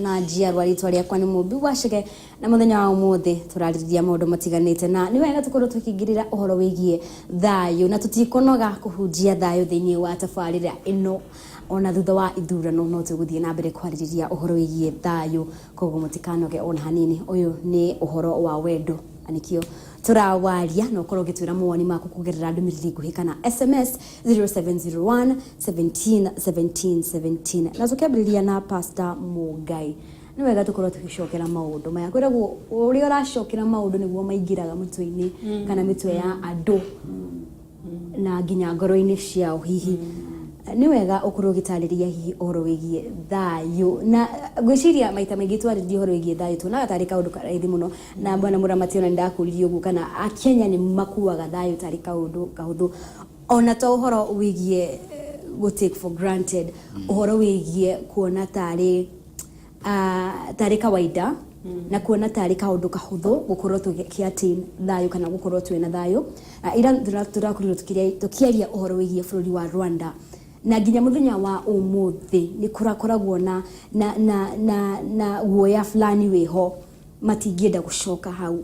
na njiarwa ritwa riakwa ni Mumbi Wachege na muthenya wa umuthi turaririria maundu matiganite na ni wega tukorwo tukigirira uhoro wigie thayu na tutikonoga kuhunjia thayu thiini wa tabarira ino ona thutha wa ithurano no tuguthie na mbere kwaririria uhoro wigie thayu koguo mutikanoge ona hanini uyu ni uhoro wa wendo anikio turawaria no korwo gitwira muwani maku kugerera ndumiriri guhikana SMS 0701 17 17 17 na tukabiriria na Pastor Mugai ni wega tukorwo tukishokera maundu maya kwiragwo uri urashokera maundu niguo maingiraga mutwe-ini kana mitwe ya andu na nginya ngoro-ini ciao hihi ni wega ukorwo gitariria hihi uhoro wigie thayu na gwiciria maita maingi twaririe uhoro wigie thayu tunaga tari kaundu karaithi muno na bwana muramati ona ndakuririe ugu kana akenya ni makuaga thayu tari kaundu kahuthu ona to uhoro wigie go take for granted uhoro wigie kuona tari kawaida na kuona tari kaundu kahuthu gukorwo tukiatin thayu kana gukorwo twina thayu ira turakurira tukiaria uhoro wigie bururi wa Rwanda na ginya muthenya wa umuthi ni kurakoragwo na guoya fulani weho matingienda gucoka hau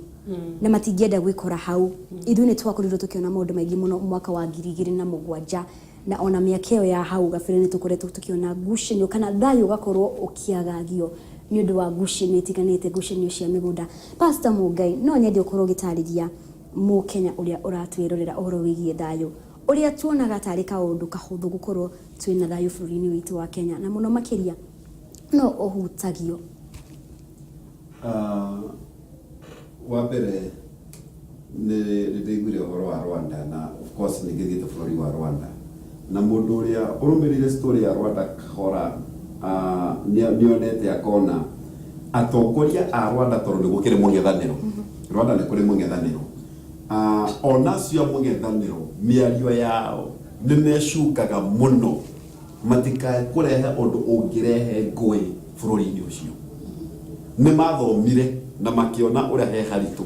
na matingienda gwikora hau ithu ni twakorirwo tukiona maundu maingi muno mwaka wa 2007 na ona miakeo ya hau gabere ni tukoretwo tukiona ngucanio kana thayu gakorwo ukiagagio ni undu wa ngucanio itiganite ngucanio cia migunda. Pastor Mugai no nyende ukorwo gitariria mu Kenya uria uratwirorera uhoro wigie thayu uria tuonaga tari kaundu kahuthu gukorwo twina thayu bururi-ini witu wa Kenya na muno makiria no uhutagio wa mbere ni ndigwire uhoro wa Rwanda na of course ni githite bururi wa Rwanda na mundu uria urumirire story ya Rwanda kahora nionete akona atongoria a Rwanda tondu gukire mungethaniro Rwanda ni kuri mungethaniro ona cio mungethaniro miario yao nimeshukaga muno matikae kurehe undu ungirehe ngui bururi-ini ucio ni mathomire na makiona uria he haritu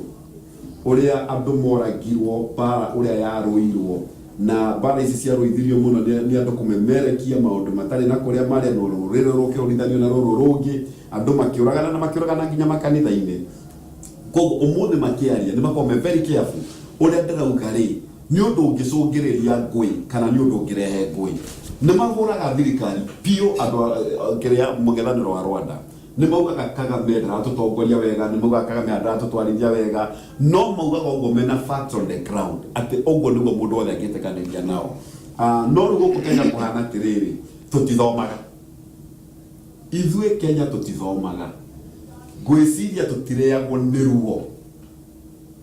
uria andu moragirwo bara uria yaruirwo na bara ici cia ruithirio muno ni andu kumemerekia maundu matari na kuria mari no ruriro rukiurithanio na ruru rungi andu makiuragana na makiuragana nginya makanitha-ini koguo umuthi makiaria ni makome very careful uria ndirauga ri ni undu ungicungiriria ngui kana ni undu ungirehe ngui ni maguraga thirikari pio andu kiria mungethaniro wa Rwanda ni maugaga Kagame ndaratutongoria wega ni maugaga Kagame ndaratutwarithia wega no maugaga uguo mena facts on the ground ati uguo niguo mundu wothe angitikaniria nao no rugo Kenya kuhana tiriri tutithomaga ithue Kenya tutithomaga gwiciria tutireagwo ni ruo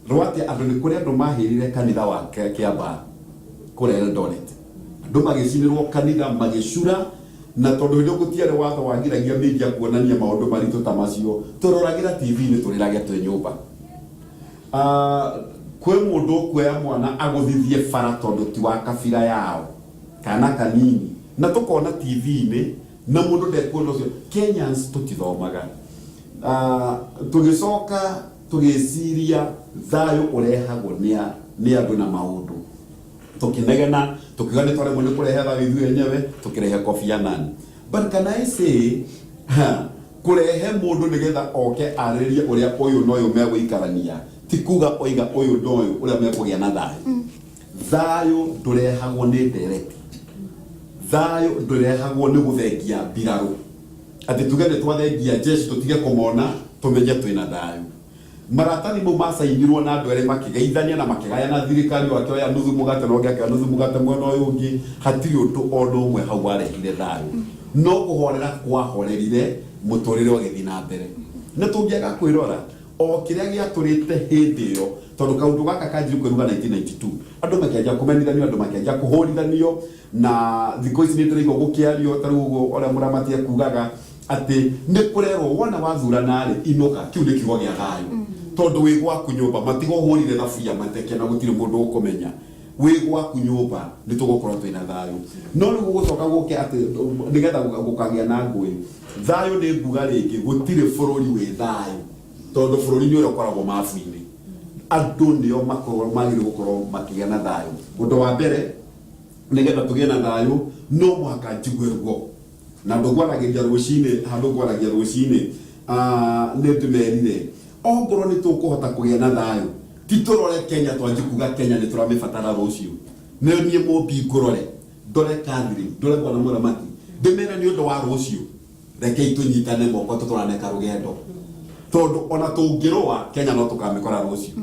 rwate andu ni kuria andu mahirire kanitha wa Kiamba kure Eldoret andu magicinirwo kanitha magicura na tondu ndio gutiare watho wagiragia media kuonania maundu maritu ta macio turoragira TV ni turiragia twe nyumba kwe mundu kuya mwana aguthithie fara tondu ti wa kabira yao kana kanini na tukona TV ni na mundu ndekuona ucio Kenyans tutithomaga tugicoka tugiciria thayu urehagwo ni andu na maundu tukinegena tukigane tware mundu kurehe thayu ithu enyewe tukirehe Kofi Annan but can I say kurehe mundu nigetha oke aririe uria uyu no uyu megwikarania ti kuga oiga uyu no uyu uria mekugia na thayu thayu ndurehagwo ni direct thayu ndurehagwo ni guthengia mbiraru ati tugende twathengia jeshi tutige kumona tumenye twina thayu maratani mo masainirwo na andu ere makigeithania na makigaya na thirikari wakioya nuthu mugate no ngeke nuthu mugate mwena uyu ungi hatiri undu ono umwe hau arehire thayu no kuhorera kwahorerire muturire ugithii na mbere na tungiaga kwirora o kiria giaturite hindi iyo tondu kaundu gaka kanjiri kwiruga 1992 andu makianjia kumenithanio andu makianjia kuhorithanio na thikũ ici nĩtũraigua gũkĩario tarĩu ũrĩa mũramati akugaga atĩ nĩ kũrerwo wona wathurana rĩ inoka kiu nĩ kiugo gĩa thayũ tondu wĩ gwaku nyũmba matiga ũhũrire thaburia mateke na gũtirĩ mũndũ ũkũmenya wĩ gwaku nyũmba nĩ tũgũkorwo twĩna thayũ no rĩu gũgũcoka gũke atĩ nĩgetha gũkagĩa na ngũĩ thayũ nĩ nguga rĩngĩ gũtirĩ bũrũri wĩ thayũ tondu bũrũri nĩ ũrĩa ũkoragwo mabu-inĩ andu nĩo makorwo magĩrĩirwo gũkorwo makĩgĩa na thayũ ũndũ wa mbere nigetha tugie na thayu no mwaka njigwe rugo na ndugwaragiria rucini handu gwaragia rucini ni tumerire ongoro ni tukuhota kugia na thayu titurore Kenya twanjikuga Kenya ni turamibatara rucio nie mumbi ngurore ndore kadri ndore bwana muramati ndimera ni undu wa rucio reke itunyitane moko tuturaneka rugendo tondu ona tungirwa Kenya no tukamikora rucio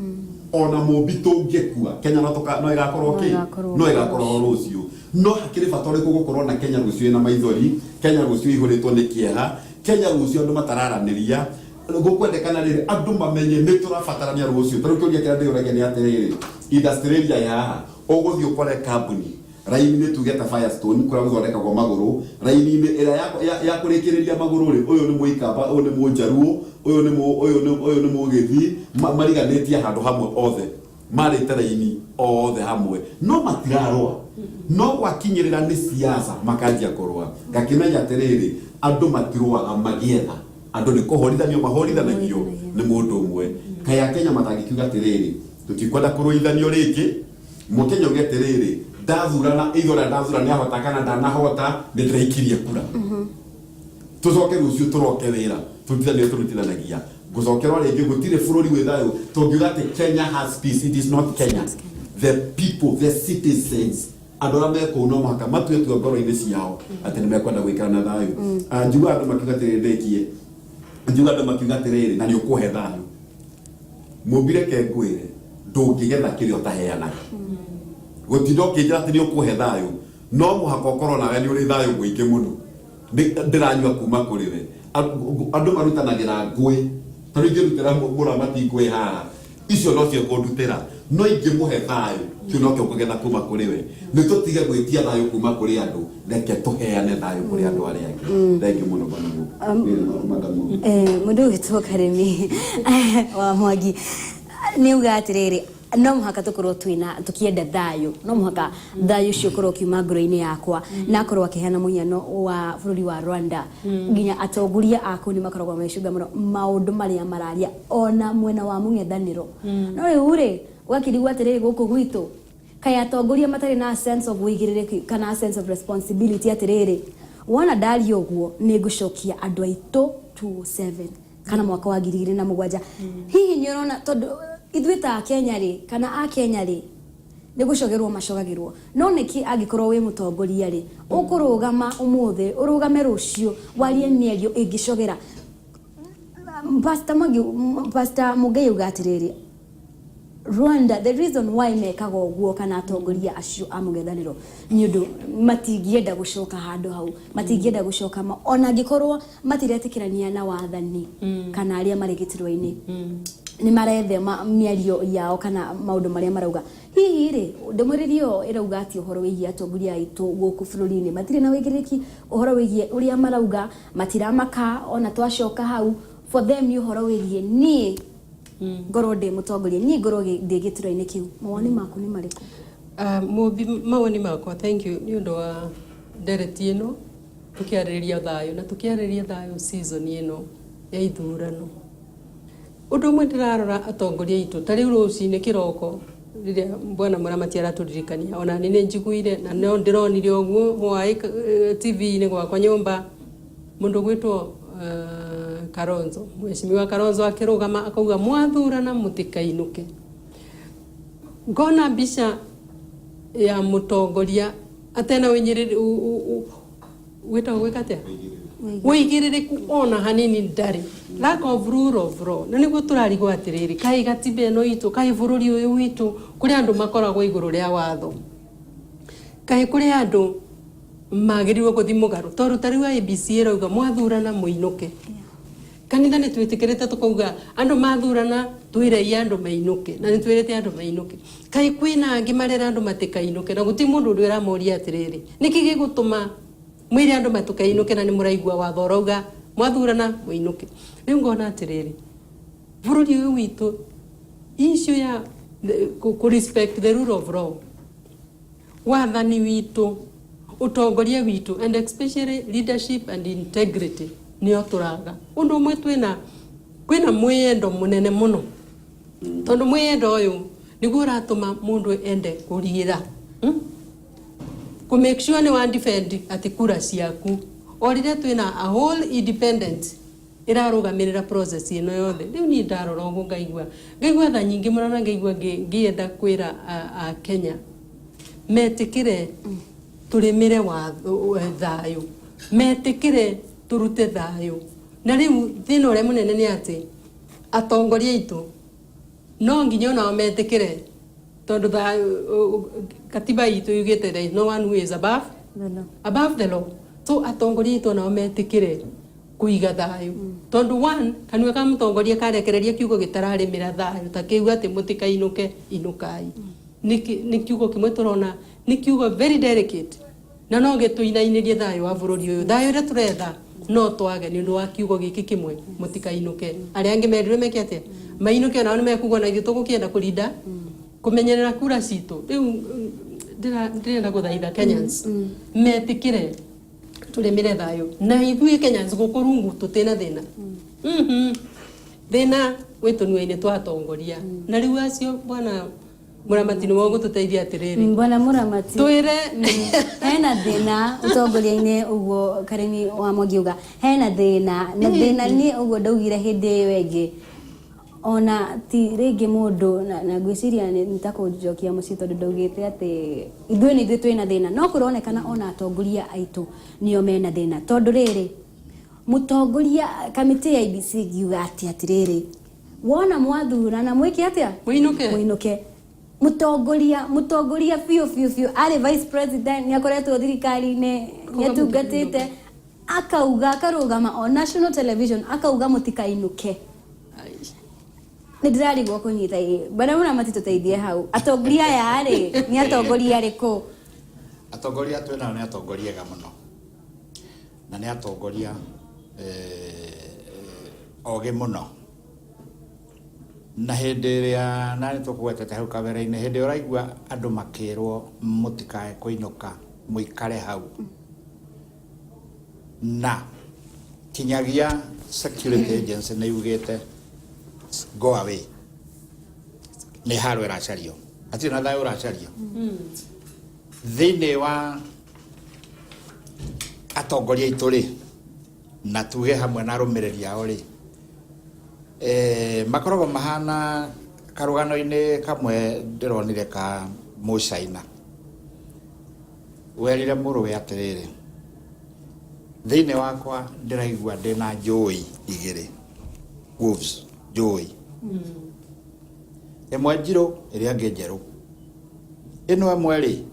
ona mumbi tungikua Kenya no igakorwo no igakorwo rucio no hakiri batore gukorwo na Kenya rucio na maithori Kenya rucio ihuritwo ni kieha Kenya rucio andu matararaniria gukwendekana riri andu mamenye ni turabatarania rucio taru kiuria kira ndiuragia ni atiriri industry ya uguthii ukore company raini ni tugeta Firestone kura guthondekagwo maguru raini ni ira ya kurikiriria maguru ri uyu ni muikamba uyu ni munjaruo uyu ni mugithi mariganitie handu hamwe othe marite raini othe hamwe no matirarwa no gwakinyirira ni siasa makanjia kurwa ngakimenya atiriri andu matirwaga magietha andu ni kuhorithanio mahorithanagio ni mundu umwe kaya Kenya matangikiuga atiriri tutikwenda kuruithanio ringi mukenya uge atiriri ndathurana igora ndathura ni ahota kana ndanahota ni ndreikirie kura tucoke rucio turoke wira turutithanagia gucokerwa ringi gutire bururi wi thayu tungiuga ati Kenya has peace. It is not Kenya. The people, the citizens andora meko no maka matu yetu ngoro-ini ciao ati ni mekwenda gwikara na thayu njuga andu makiuga atirindekie njuga andu makiuga atiriri na ni ukuhe thayu mubire ke ngwire ndungigetha kirio taheanaga gutindo kijira ati ni ukuhe thayu no muhaka ukorwo nawe ni uri thayu muingi muno ndiranyua kuma kuri we andu marutanagira ngui taringi rutira muramati ngui haha icio no cio kundutira no ingi muhe thayu kio no kio kugetha kuma kuri we ni tutige gwitia thayu kuma kuri andu reke tuheane thayu kuri andu aria angi thank you muno madamu mundu witwo Karemi wa Mwangi ni uga atiriri no muhaka tukorwo twina tukienda thayu no muhaka thayu cio korwo kiuma ngoro-ini yakwa na korwo akiheana muhiano wa bururi wa Rwanda nginya atongoria aku ni makoragwo mecunga muno maundu maria mararia ona mwena wa mung'ethaniro no riu ri wakirigwa atiriri guku gwitu kaya atongoria matari na sense of wigiriri kana sense of responsibility atiriri wona ndari uguo ni ngucokia andu aitu 27 kana mwaka wa 2007 hihi ni urona tondu ithuita Kenya ri kana a Kenya ri ni gucogerwo macogagirwo no niki angikorwo wi mutongoria ri ukurugama umuthi urugame rucio warie mierio ingicogera Pastor Mugai ugatiriri Rwanda the reason why mekaga uguo kana atongoria acio amugithaniro ni undu matingienda gucoka handu hau matingienda gucoka ona ngikorwo matiretikirania na wathani kana aria marigitirwo-ini ni marethe miario yao kana maundu maria marauga hihi ri ndumuririo irauga ati uhoro wigie atongoria aitu guku bururi-ini matire na wigiriki uhoro wigie uria marauga matiramaka ona twacoka hau for them you uhoro wigie ni ngoro ndi mutongoria ni ngoro ndi gitiro-ini kiu mawoni maku ni mariku mawoni makwa thank you ni undu wa ndereti ino tukiariria thayu na tukiariria thayu season ino ya ithurano undu mwe ndirarora atongoria itu tari rucini kiroko riria bwana muramati araturirikania ona ni njiguire na no ndironire uguo mwai TV ni gwakwa nyumba mundu gwitwo Kalonzo mheshimiwa Kalonzo akirugama akauga mwathurana mutikainuke ngona mbica ya mutongoria atena winyiriri gwikatia wigiririku ona hanini ndari lack of rule of law na niguo turarigwo atiriri kai gatibe no itu kai bururi uyu witu kuri andu makoragwo iguru ria watho kai kuri andu magirirwo kuthi mugaru toru tariu ABC irauga mwathurana muinuke kanitha ni twitikirite tukauga andu mathurana twire andu mainuke na ni twirete andu mainuke kai kwina angi marera andu matikainuke na guti mundu ndu iramoria atiriri niki gigutuma mwire andu matukainuke na ni muraigwa watho rauga mwathurana muinuke riu ngona atiriri bururi uyu witu issue ya ku respect the rule of law wathani witu utongoria witu and especially leadership and integrity nio turaga undu umwe kwina mwendo munene muno tondu mwendo uyu niguo ratuma mundu ende kurira ku make sure ni wa defend ati kura ciaku orire twina a whole independent irarugamirira process ino yothe riu ni ndarora uguo ngaigua tha nyingi murana ngaigua ngienda kwira a Kenya metikire turimire wa thayo metikire turute thayo na riu thina uria munene ni ati atongoria itu no nginya nao metikire tondu katiba itu yugite there is no one who is above the law so atongoria itu nao metikire kuiga thayo tondu one kanua ka mutongoria karekereria kiugo gitararimira thayo ta kiuga ati mutikainuke inukai ni kiugo kimwe turona ni kiugo very delicate na no gituinainirie thayo wa bururi uyu thayo ria turetha no twage ni wa kiugo giki kimwe mutikainuke aria angi merirwe mekiate mainuke nao ni mekugwa na ithu tugukienda kurinda kumenyerera kura citu riu ndirenda guthaitha Kenyans metikire turimire thayo na ithuĩ Kenyans gukurungu tutina thina thina witunuaine twatongoria na riu acio bwana muramati ni wogo tuteithia atiriri bwana muramati twire hena thina utongoria-ine uguo Karemi wa Mwangiuga hena thina na thina ni uguo ndaugire hindi iyo ingi ona ti ringi mundu na gwiciria nitakunjokia mucii tondu ndaugite ati ithuĩ ni twina thina no kuronekana ona atongoria aitu nio mena thina tondu riri mutongoria kamiti ya IBC giuga atiriri wona mwathurana mwiki atia muinuke mutongoria fiu ari vice president ni akoretwo thirikari-ini ni atungatite akauga akarugama on national television akauga mutikainuke ni ndirarigwo kunyita bana muramati tuteithie hau atongoria yari ni atongoria ariku atongoria twina ni atongoria ga muno na ni atongoria oge muno na hindi iria nani tukwetete hau kabere-ini hindi uraigua andu makirwo mutikae kuinuka muikare hau na kinyagia security agency ni yugite go away ni haro iracario ati na thayo uracario thini wa atongoria itu ri na tuge hamwe na rumiriri ao ri makorogo mahana karugano-ini kamwe ndironire ka Mucaina werire muruwe atiriri thini wakwa ndiraigua ndina njui igiri wolves njui imwe njiru iria ngi njeru ino imwe ri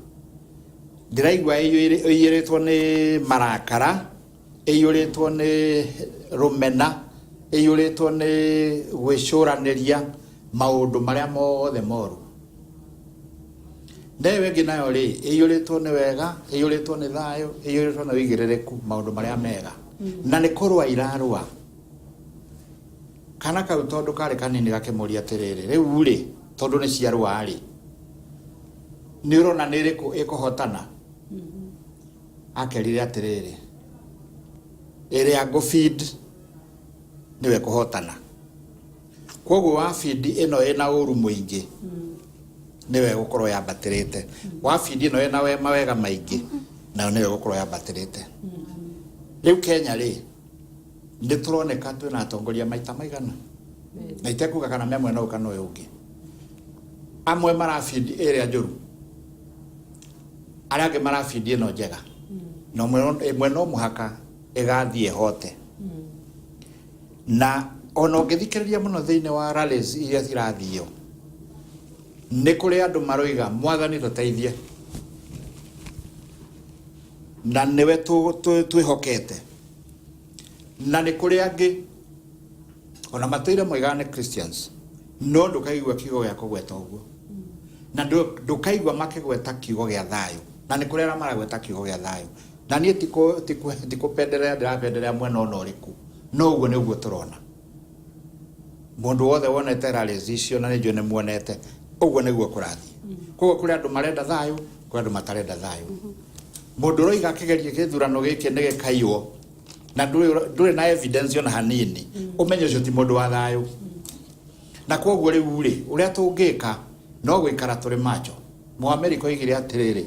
ndiraigua iyiritwo ni marakara iyuritwo ni rumena iyuritwo ni gwicuraniria maundu maria mothe moru ndewe ngi nayo ri iyuritwo ni wega iyuritwo ni thayo iyuritwo ni wigiririku maundu maria mega na ni kurwa irarwa kana kau tondu kari kanini gakemuria atiriri riu ri tondu ni ciarwa ri ni urona ni riku ikuhotana akerire atiriri iria go feed niwe kuhotana koguo wa feed ino ina uru muingi niwe gukorwo yambatirite wa feed ino ina we mawega maingi na niwe gukorwo yambatirite riu Kenya ri ndituroneka twina atongoria maita maigana na itekuga kana memwe no kana uyu ungi amwe mara feed iria njuru aria angi mara feed ino njega no mwe no muhaka igathie hote na ono ngithikiriria muno thiini wa rallies iria cirathio ni kuri andu maroiga mwathani tuteithie na niwe twihokete na ni kuri angi ona matuire moigane Christians no ndukaigua kiugo gia kugweta uguo na ndukaigua makigweta kiugo gia thayo na ni kuri ara maragweta kiugo gia thayo na nie tikupenderea ndirapenderea mwena ono riku no uguo ni uguo turona mundu wothe wonete rallies icio na nijue ni muonete uguo niguo kurathi koguo kuri andu marenda thayo kuri andu matarenda thayo mundu roiga kigeria githurano giki ni gikaiwo na ndure na evidence ona hanini umenye ucio ti mundu wa thayo na koguo riu ri uria tungika no gwikara turi macho mu America igire atiriri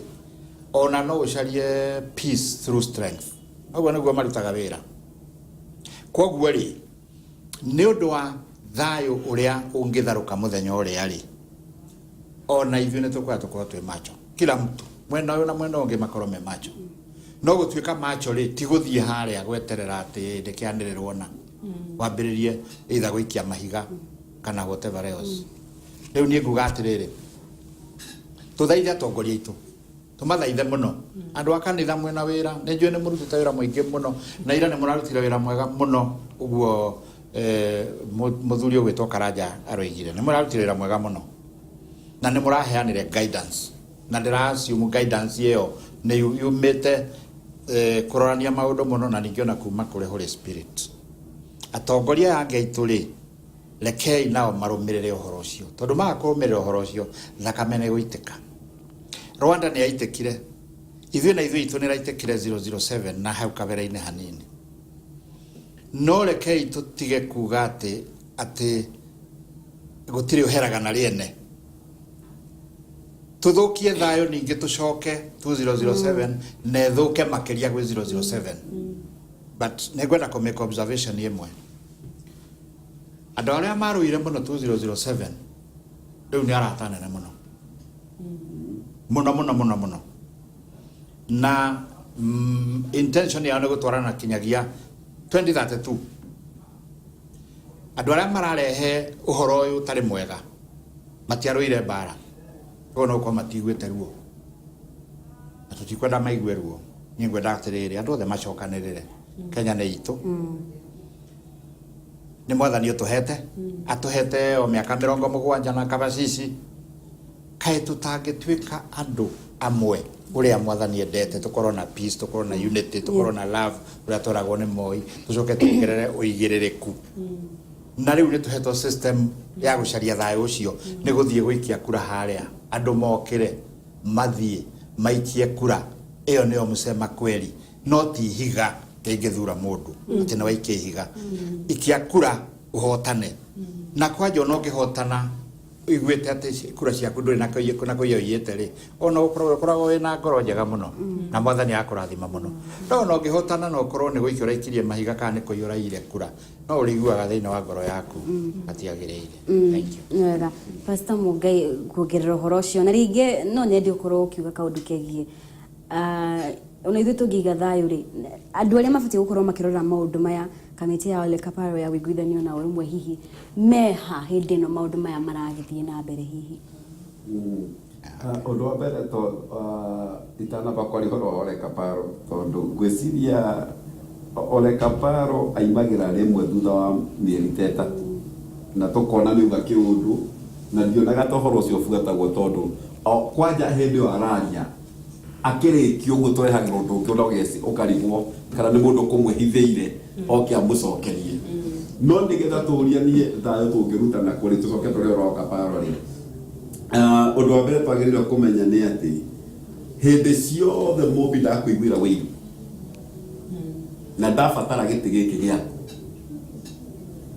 ona no ucarie peace through strength Agwa niguo marutaga wira. Koguo ri ni undu wa thayo uria ungitharuka muthenya uria ri ona ithuĩ nĩ tũkorwo twĩ macho, kila mtu mwena ũyũ na mwena ũngĩ makorwo me macho. No gũtuĩka macho rĩ ti gũthiĩ harĩa gweterera atĩ ndĩkĩanĩrĩrwo na wambĩrĩrie either gũikia mahiga kana whatever else. Rĩu niĩ nguga atĩrĩrĩ, tũthaithe atongoria aitũ, tũmathaithe mũno. Andũ a kanitha mwena wĩra nĩ njũĩ nĩ mũrutĩte wĩra mũingĩ mũno na ira nĩ mũrarutire wĩra mwega mũno. Ũguo mũthuri ũgwĩtwo Karanja aroigire nĩ mũrarutire wĩra mwega mũno na nĩ mũraheanire guidance, na ndĩra-assume guidance ĩyo nĩ yumĩte kũrorania maũndũ mũno na ningĩ ona kuma kũrĩ Holy Spirit. Atongoria aya angĩ aitũ rĩ, rekei nao marũmĩrĩre ũhoro ũcio, tondũ maga kũrũmĩrĩra ũhoro ũcio thakame nĩ gũitĩka. Rwanda nĩ yaitĩkire, ithuĩ na ithuĩ itũ nĩ raitĩkire 007 na hau kabere-inĩ hanini. No rekei tũtige kuga atĩ gũtirĩ ũheraga na rĩene. Tuthukie thayo ningĩ tũcoke 2007 na thũke makĩria gwĩ 007. But nĩ ngwenda kũ make observation ĩmwe. Andũ arĩa marũire mũno 2007 rĩu nĩ arata nene mũno. Mũno. Na intention yao nĩ gũtwarana kinyagia 2032. Andũ arĩa mararehe ũhoro ũyũ ũtarĩ mwega matiarũire mbara. Kono kwa matiguĩte ruo. Na tũtikwenda maigue ruo. Niĩ ngwenda atĩrĩrĩ, andũ othe macokanĩrĩre. Kenya nĩ itũ. Nĩ Mwathani ũtũhete. Atũhete o mĩaka 70 na kabacici. Kaĩ tũtangĩtuĩka andũ amwe ũrĩa Mwathani endete, tũkorwo na peace, tũkorwo na unity, tũkorwo na love ũrĩa tũragwo nĩ Moi, tũcoke tuongerere ũigĩrĩrĩku. Na rĩu nĩ tũhetwo system ya gũcaria thayũ ũcio nĩ gũthiĩ gũikia kura harĩa. Andũ mokĩre mathiĩ maikie kura, ĩyo nĩyo mũsema kweli, no ti higa ĩngĩthura mũndũ atĩ nĩ waikie higa. Ikia kura ũhotane, na kwanja no ũngĩhotana iguĩte atĩ kura ciaku ndũrĩ na kũiyũiyĩte rĩ, ona ũkoragwo wĩna ngoro njega mũno na Mwathani akũrathima mũno. No ũngĩhotana no ũkorwo nĩ gũikio ũraikirie mahiga kana nĩ kũiyũra ũraiyire kura, no ũrĩiguaga thĩinĩ wa ngoro yaku hatiagĩrĩire. Thank you. Wega Pastor Mugai kuongerera ũhoro ũcio, na rĩngĩ no nyende ũkorwo ũkiuga kaũndũ kegiĩ ona ithuĩ tũngĩiga thayũ rĩ, andũ arĩa mabatiĩ gũkorwo makĩrora maũndũ maya, kamĩtĩ ya Ole Kaparo ya wĩiguithanio na ũrũmwe hihi meha hĩndĩ ĩno maũndũ maya maragĩthiĩ na mbere hihi? Ũndũ wa mbere itanamba kwaria ũhoro wa Ole Kaparo, tondũ ngwĩciria Ole Kaparo aimagĩra rĩmwe thutha wa mĩeri ta 3 na tũkona nĩ uga kĩũndũ na ndionaga tohoro ũcio buatagwo, tondũ kwanja hĩndĩ ĩyo araria akĩrĩkio ũguo tũrehagĩrwo ũndũ ũngĩ ũnogeci ũkarigwo kana nĩ mũndũ kũmwĩhithĩire oke amũcokerie. No nĩgetha tũũrianie thayũ tũngĩrutana kũrĩ tũcoke tũrĩ Ole Kaparo rĩ, ũndũ wa mbere twagĩrĩirwo kũmenya nĩ atĩ hĩndĩ ciothe mũmbi ndakũiguĩra wĩiru na ndabatara gĩtĩ gĩkĩ gĩaku,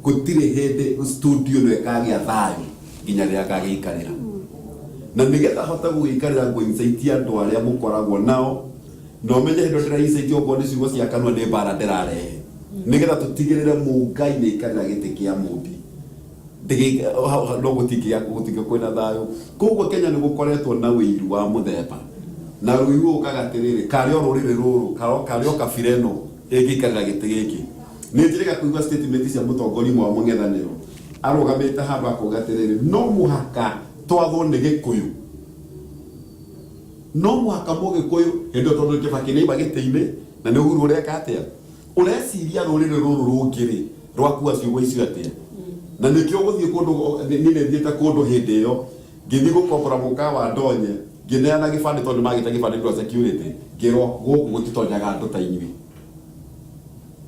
gũtirĩ hĩndĩ studio no ĩkagĩa thayũ nginya rĩrĩa gagĩikarĩra. Na nĩgetha hote gũgĩikarĩra ngũincaiti andũ arĩa mũkoragwo nao, no menye hĩndĩ ndĩraincaiti okorwo nĩ ciugo cia kanua nĩ mbara ndĩrarehe, nĩgetha tũtigĩrĩre Mũngai nĩ aikarĩra gĩtĩ kĩa mũmbi no gũtingĩ kwĩna thayũ. Koguo Kenya nĩ gũkoretwo na wĩiru wa mũthemba, na rũiru ũkaga atĩrĩrĩ, karĩ o rũrĩrĩ rũrũ karĩ o kabira ĩno ĩngĩikarĩra gĩtĩ gĩkĩ. Nĩ njĩrĩga kũigua statement cia mũtongoria wa mũng'ethanĩro arũgamĩte handũ akauga atĩrĩrĩ, no mũhaka twathwo nĩ Gĩkũyũ, no mũhaka Mũgĩkũyũ hĩndĩ ĩyo tondũ Kĩbakĩ nĩaima gĩtĩ-inĩ na nĩ Uhuru ũreka atĩa, ũreciria rũrĩrĩ rũrũ rũngĩ rĩ rwakua ciugo icio atĩa? Na nĩkĩo gũthiĩ kũndũ nĩ thiĩte kũndũ hĩndĩ ĩyo ngĩthiĩ gũkombora mũkawa Ndonye, ngĩneana gĩbandĩ tondũ magĩte gĩbandĩ ndwa security, ngĩrwo gũkũ gũtitonyaga andũ ta inyuĩ.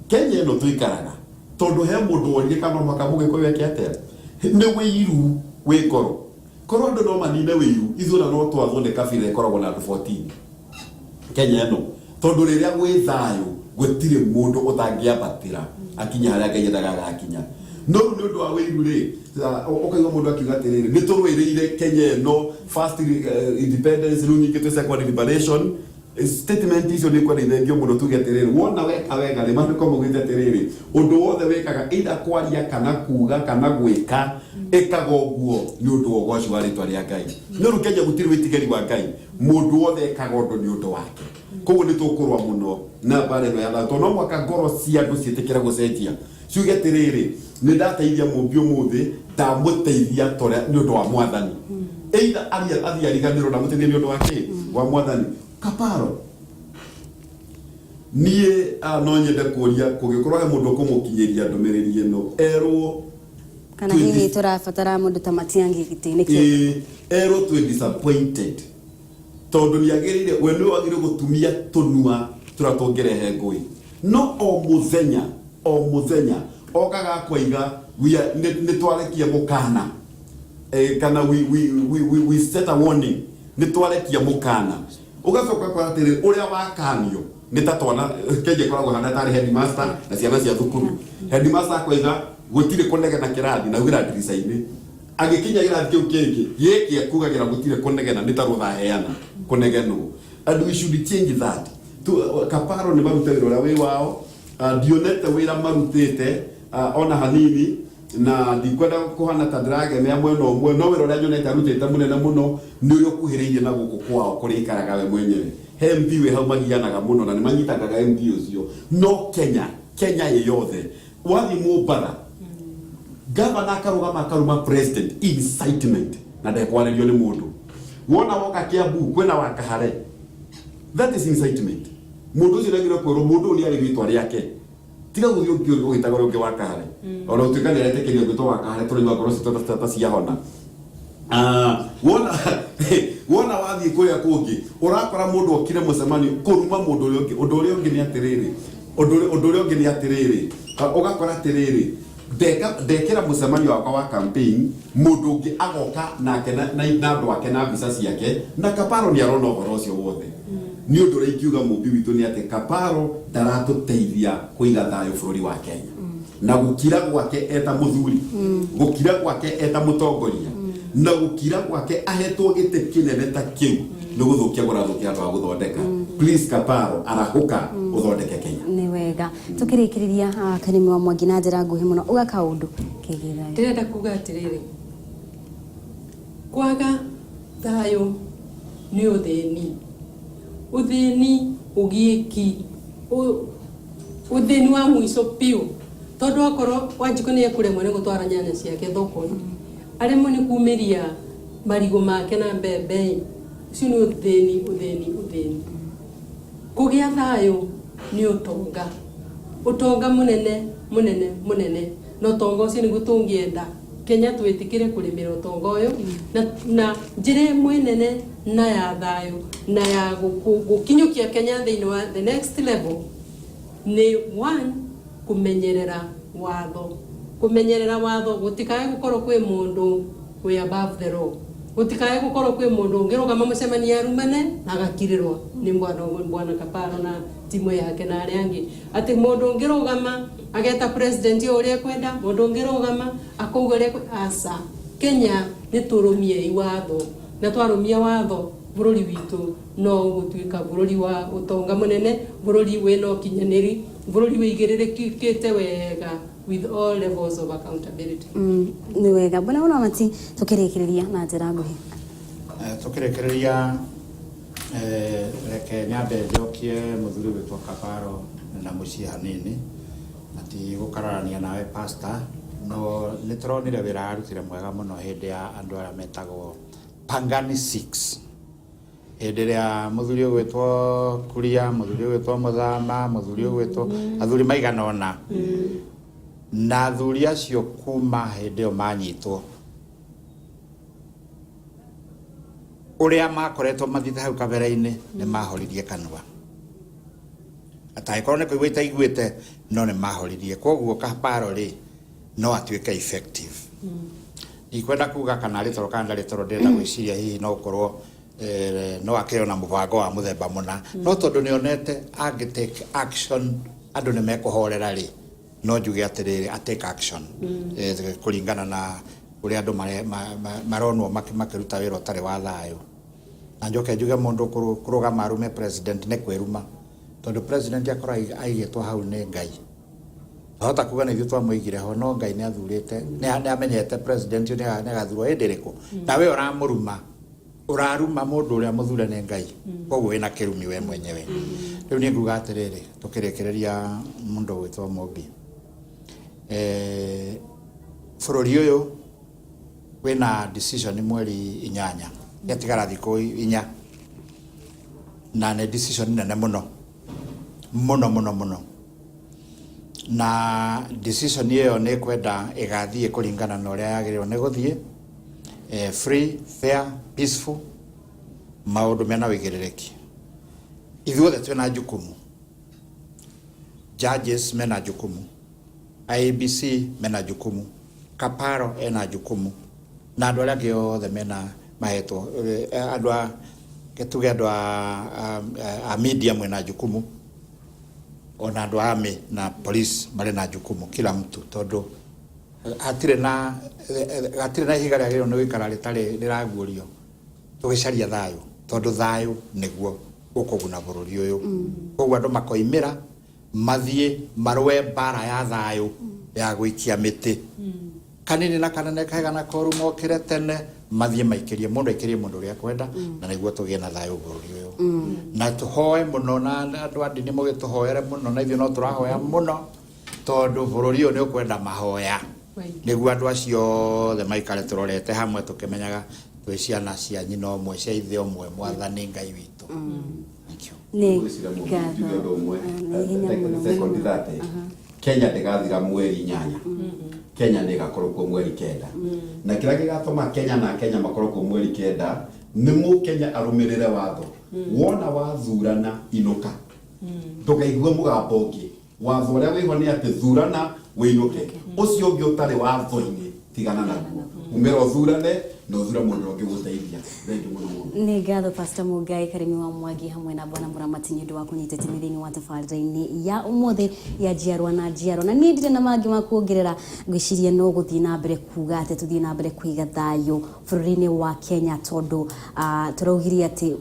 Kenya ĩno tũikaraga tondũ he mũndũ wonire kana mũhaka Mũgĩkũyũ eke atĩa, nĩ wĩiru wĩ ngoro. Korwo andũ no manine wĩiru, ithuĩ no twathwo nĩ kabira ĩkoragwo na andũ 14 Kenya ĩno, tondũ rĩrĩa gwĩ thayũ gũtirĩ mũndũ ũtangĩambatĩra akinya harĩa Ngai endaga agakinya. No nĩ ũndũ wa wĩiru rĩ, ũkaigua mũndũ akiuga atĩrĩrĩ, nĩ tũrũĩrĩire Kenya ĩno first independence, rĩu ningĩ twĩ second liberation, statement icio nä kwarithengio må no tuge atä rä rä wona weka wega nä mandä må gwä atä rä rä å ndå wothe wekaga either kwaria kana kuga kana gwä ka ĩkaga ũguo nĩ ũndũ wa ũgwati wa rĩtwa rĩa Ngai no rĩu Kenya gũtirĩ wĩtigĩri wa Ngai mũndũ wothe ekaga ũndũ nĩ ũndũ wake koguo nĩ tũkũrũa mũno na mbara ĩno ya thayũ tondũ no mũhaka ngoro cia andũ ciĩtĩkĩre gũcenjia ciuge atĩ rĩrĩ nĩ ndateithia mũmbi ũmũthĩ ndamũteithia nĩ ũndũ wa Mwathani either athiĩ ariganĩrwo ndamũteithia nĩ ũndũ wa kĩ wa Mwathani Kaparo niĩ no nyende kũria kũngĩkorwo he mũndũ ũkũmũkinyĩria ndũmĩrĩri ĩno erwo kana hihi tũrabatara mũndũ ta Matiang'i gĩtĩ-inĩ kĩu erwo twĩ disappointed tondũ nĩ agĩrĩire we nĩ wagĩrĩire gũtumia tũnua tũrĩa tũngĩrehe ngũĩ no o mũthenya okaga kwaiga nĩ twarekia mũkana kana we set a warning nĩ twarekia mũkana ũgacoka kwa atĩrĩ ũrĩa wakanio nĩ ta twana Kenya koragwo hana tarĩ headmaster na ciana cia thukuru headmaster akoiga gũtirĩ kũnegena kĩrathi na wĩra ndirica-inĩ agĩkinya kĩrathi kĩu kĩngĩ gĩkĩ akugagĩra gũtirĩ kũnegena nĩ ta rũthaheana kũnegenwo and we should change that Kaparo nĩ marutagĩra ũrĩa wĩ wao ndionete wĩra marutĩte ona hanini na ndikwenda kũhana ta ndĩragemea mwena ũmwe no wĩra ũrĩa nyonete arutĩte mũnene mũno nĩ ũrĩa ũkuhĩrĩirie na gũkũ kwao kũrĩa ikaraga we mwenyewe he MB we hau magianaga mũno na nĩ manyitangaga MB ũcio no Kenya yothe wathi Mũmbatha gavana akaruma president incitement na ndekwarĩrio nĩ mũndũ wona woka Kiambu kwĩna wa Kahare that is incitement mũndũ ũcio nĩagĩrĩirwo kwĩrwo mũndũ ũyũ nĩ arĩ rĩtwa rĩake tiga gũthiĩ ũgĩtaga ũrĩa ũngĩ wa Kahare ona ũtuĩka nĩ aretĩkĩrio gwĩtwo wa Kahare tũrĩigua ngoro citũ ta ciahona wona wathiĩ kũrĩa kũngĩ ũrakora mũndũ okire mũcemanio kũruma mũndũ ũrĩa ũngĩ ũndũ ũrĩa ũngĩ nĩ atĩrĩrĩ ũgakora atĩrĩrĩ ndekĩra mũcemanio wakwa wa campaign mũndũ ũngĩ agoka nake na andũ ake na mbica ciake na Kaparo nĩ arona ũhoro ũcio wothe nĩ ũndũ ũrĩa ingiuga mũmbi witũ nĩ atĩ Kaparo ndaratũteithia kũiga thayũ bũrũri wa Kenya na gũkira gwake eta mũthuri gũkira gwake eta mũtongoria na gũkira gwake ahetwo gĩtĩ kĩnene ta kĩu nĩ gũthũkia gũrathũkia andũ a gũthondeka please Kaparo arahũka ũthondeke Kenya nĩ wega tũkĩrĩkĩrĩria Karĩmi wa Mwangi na njĩra nguhĩ mũno ũga kaũndũ kĩgiĩ thayũ ndĩrenda kuga atĩrĩrĩ kwaga thayũ nĩ ũthĩni ũgiĩki ũthĩni wa mũico piũ tondũ akorwo Wanjikũ nĩ ekũremwo nĩ gũtwara nyanya ciake thoko-inĩ aremwo nĩ kumĩria marigũ make na mbembe ũcio nĩ ũthĩni kũgĩa thayũ nĩ ũtonga mũnene na ũtonga ũcio nĩguo tũngĩenda Kenya twĩtĩkĩre kũrĩmĩra ũtonga ũyũ na njĩra ĩmwe nene na ya thayũ na ya gũkinyũkia Kenya thĩinĩ wa the next level nĩ one kũmenyerera watho gũtikae gũkorwo kwĩ mũndũ wĩ above the law gũtikae gũkorwo kwĩ mũndũ ũngĩrũgama mũcemanio arumane na agakirĩrwo nĩ bwana Kaparo na timu yake na arĩa angĩ atĩ mũndũ ũngĩrũgama ageta president ũrĩa kwenda mũndũ ũngĩrũgama akauga ũrĩa aca Kenya nĩ tũrũmie watho na twarũmia watho bũrũri witũ no gũtuĩka bũrũri wa ũtonga mũnene bũrũri wĩna ũkinyanĩri bũrũri wĩigĩrĩrĩkĩte wega with all levels of accountability nĩ wega bwana Mati tũkĩrĩkĩrĩria na njĩra nguhĩ tũkĩrĩkĩrĩria reke nyambe njokie mũthuri wĩtwo Kaparo na mũciĩ hanini ati gũkararania nawe pastor no nĩ tũronire wĩra arutire mwega mũno hĩndĩ ya andũ arĩa metagwo Pangani 6 hĩndĩ ĩrĩa mũthuri ũgwĩtwo Kuria mũthuri ũgwĩtwo Mũthama mũthuri ũgwĩtwo athuri maigana ũna na athuri acio kuma hĩndĩ ĩyo manyitwo ũrĩa makoretwo mathiĩte hau kabere-inĩ nĩ mahoririe kanua atangĩkorwo nĩ kũigua itaiguĩte no nĩ mahoririe koguo Kaparo rĩ no atuĩke effective ikwenda kuga kana rĩ toro kana rĩ toro ndĩrenda gwĩciria hihi no gũkorwo no akĩona na mũbango wa mũthemba mũna no tondũ nĩonete angĩtake action andũ nĩ mekũhorera rĩ no njuge atĩrĩrĩ atake action kũringana na ũrĩa andũ maronwo makĩruta wĩra ũtarĩ wa thayũ na njoke njuge mundu kurugama arume president ne kwiruma tondu president akora aigitwo hau ni Ngai hota kuga ni thitwa muigire ho no Ngai ni athurite ni amenyete president ni agathurwo endiriko na we uramuruma uraruma mundu uria muthure ni Ngai koguo wina kirumi we mwenyewe riu ni nguga atiriri tukirekereria mundu witwa Mobi bururi uyu wina decision mweri 8 yatigara thiko 4 na ne decision nene muno na decision iyo ni kwenda igathie kuringana na uria yagirwo ni guthie free fair peaceful maundu mena wigirereki ithuothe twina jukumu judges mena jukumu IEBC mena jukumu Kaparo ena jukumu na andu aria giothe mena mahetwo andu a getuge andu a media mwena jukumu ona andu ame na police mari na jukumu kila mtu tondu hatire na ihiga ria giro ni wikara ritari riraguorio tugicaria thayo tondu thayo niguo ukuguna bururi uyu koguo andu makoimira mathie marwe bara ya thayo ya gwikia miti kanini na kanene kaigana koru mokire tene mathie maikirie mundu aikirie mundu ria kwenda na niguo tugie na thayo bururi uyu na tuhoe muno na andu andini mugituhoere muno na ithio no turahoya muno tondu bururi uyu ni ukwenda mahoya niguo andu acio the maikare turorete hamwe tukimenyaga twi ciana cia nyina omwe cia ithe omwe mwathani Ngai witu ni Kenya ndigathira mweri 8 Kenya ni gakorwo mweri 9 na kira gigatuma Kenya na Kenya makorwo mweri 9 ni mu Kenya arumirire watho wona wathurana inuka tukaigwe mugambo ungi watho uria wiho ni ati thurana winuke ucio ungi utari watho-ini tigana naguo umero thurane no thura mundu ungi guteithia thengi muno ni ngatho Pastor Mugai Karimi wa Mwangi hamwe na bwana Muramati nyi wa kunyitete mithini wa tabarira-ini ya umuthi ya jiarwa na ni ndire na mangi makuongerera ngwiciria no guthii na mbere kuga ati tuthii na mbere kuiga thayo bururi-ini wa Kenya tondu turaugiria ati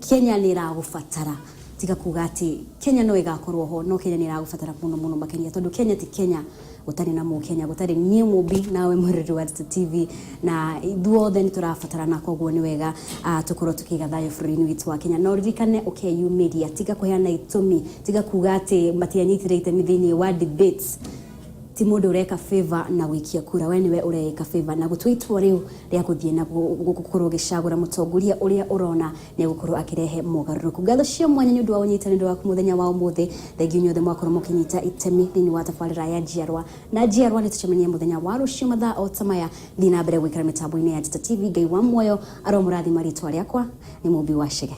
Kenya ni iragubatara tiga kuga ati Kenya no igakorwo ho no Kenya ni iragubatara muno makenia tondu Kenya ti Kenya gutari na mu Kenya gutari nie Mobi nawe muriri wa TV na ithuothe ni turabatarana koguo ni wega tukorwo tukiga thayo bururi-ini witu wa Kenya no ririkane OKU media tiga kuheana itumi tiga kuga ati matianyitire itemi thiini wa debates ti mundu ureka favor na wikia kura we niwe ureka favor na gutwitwo riu ria guthie na gukorwo gicagura mutongoria uria urona ni gukorwo akirehe mugaruruku ngatho cio mwanya ni undu wa unyitani ndu waku muthenya wa umuthi thengi nyothe mwakorwo mukinyita itemi thiini wa tabarira ya jiarwa na jiarwa ni tucemenie muthenya wa rucio mathaa o tamaya thina mbere gwikara mitambo-ini ya Njata TV Ngai wa muoyo aromurathi maritwa riakwa ni Mobi Wachege.